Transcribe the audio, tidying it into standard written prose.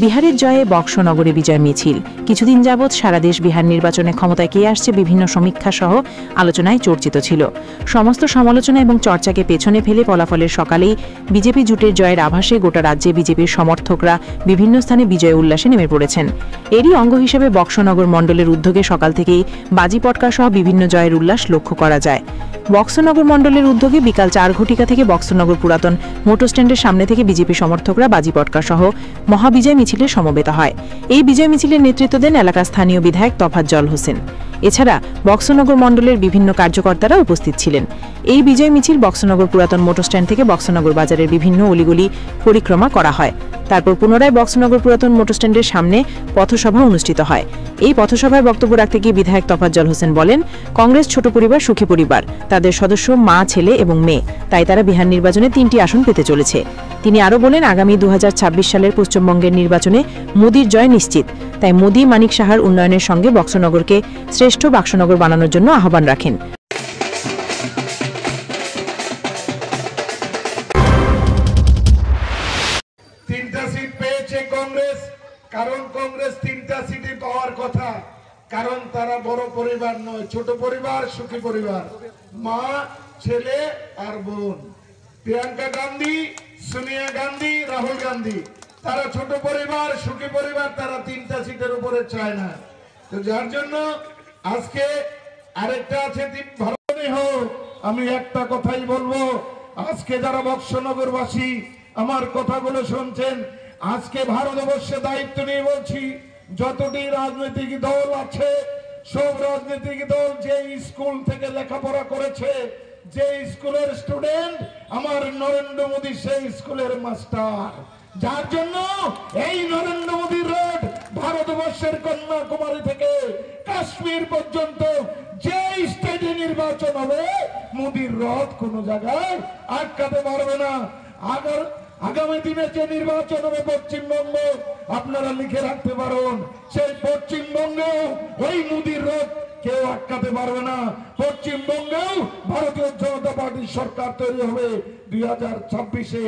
বিহারের জয়ে বক্সনগরে বিজয় মিছিল। কিছুদিন যাবৎ সারা দেশ বিহার নির্বাচনে ক্ষমতায় কে আসছে বিভিন্ন সমীক্ষা সহ আলোচনায় চর্চিত ছিল। সমস্ত সমালোচনা এবং চর্চাকে পেছনে ফেলে ফলাফলের সকালেই বিজেপি জোটের জয়ের আভাসে গোটা রাজ্যে বিজেপির সমর্থকরা বিভিন্ন স্থানে বিজয় উল্লাসে নেমে পড়েছেন। এরই অঙ্গ হিসেবে বক্সনগর মণ্ডলের উদ্যোগে সকাল থেকেই বাজি পটকা সহ বিভিন্ন জয়ের উল্লাস লক্ষ্য করা যায়। বক্সনগর মণ্ডলের উদ্যোগে বিকাল 4 ঘটিকা থেকে বক্সনগর পুরাতন মোটর স্ট্যান্ডের সামনে থেকে বিজেপি সমর্থকরা বাজি পটকা সহ মহাবিজয় মিছিলে সমবেত হয়। এই বিজয় মিছিলের নেতৃত্ব দেন এলাকার স্থানীয় বিধায়ক তোফাজ্জল হোসেন। এছাড়া বক্সনগর মণ্ডলের বিভিন্ন কার্যকর্তারা উপস্থিত ছিলেন। এই বিজয় মিছিল বক্সনগর পুরাতন মোটর স্ট্যান্ড থেকে বক্সনগর বাজারের বিভিন্ন অলিগলি পরিক্রমা করা হয়। তারপর পুনরায় বক্সনগর পুরাতন মোটর স্ট্যান্ডের সামনে পথসভা অনুষ্ঠিত হয়। এই পথসভায় বক্তব্য রাখতে গিয়ে বিধায়ক তোফাজ্জল হোসেন বলেন, কংগ্রেস ছোট পরিবার সুখী পরিবার, তাদের সদস্য মা, ছেলে এবং মেয়ে, তাই তারা বিহার নির্বাচনে 3টি আসন পেতে চলেছে। তিনি আরও বলেন, আগামী 2026 সালের পশ্চিমবঙ্গের নির্বাচনে মোদির জয় নিশ্চিত, তাই মোদি মানিক সাহার উন্নয়নের সঙ্গে বক্সনগরকে শ্রেষ্ঠ বাক্সনগর বানানোর জন্য আহ্বান রাখেন। কংগ্রেস, কারণ কংগ্রেস 3টা সিটি পাওয়ার কথা, কারণ তারা বড় পরিবার নয়, ছোট পরিবার, সুখী পরিবার, মা, ছেলে আর বোন। প্রিয়াঙ্কা গান্ধী, সোনিয়া গান্ধী, রাহুল গান্ধী, তারা ছোট পরিবার, সুখী পরিবার, তারা 3টা সিটের উপরে চায় না। তো যার জন্য আজকে আরেকটা আছে, ভালোই হোক, আমি একটা কথাই বলবো, আজকে যারা বক্সনগরবাসী আমার কথাগুলো শুনছেন, আজকে ভারতবর্ষে দায়িত্ব নিয়ে বলছি, যতটি রাজনৈতিক দল আছে, সব রাজনৈতিক দল যে স্কুল থেকে লেখাপড়া করেছে, যে স্কুলের স্টুডেন্ট, আমার নরেন্দ্র মোদী সেই স্কুলের মাস্টার। যার জন্য এই নরেন্দ্র মোদী রোড ভারতবর্ষের কন্যাকুমারী থেকে কাশ্মীর পর্যন্ত যে স্টেটে নির্বাচন হবে, মোদীর রথ কোন জায়গায় আটকাতে পারবে না। আগামী দিনে যে নির্বাচন হবে পশ্চিমবঙ্গ, আপনারা লিখে রাখতে পারেন, সেই পশ্চিমবঙ্গেও ওই মোদীর রথ কেউ আটকাতে পারবে না। পশ্চিমবঙ্গেও ভারতীয় জনতা পার্টির সরকার তৈরি হবে 2026-এ।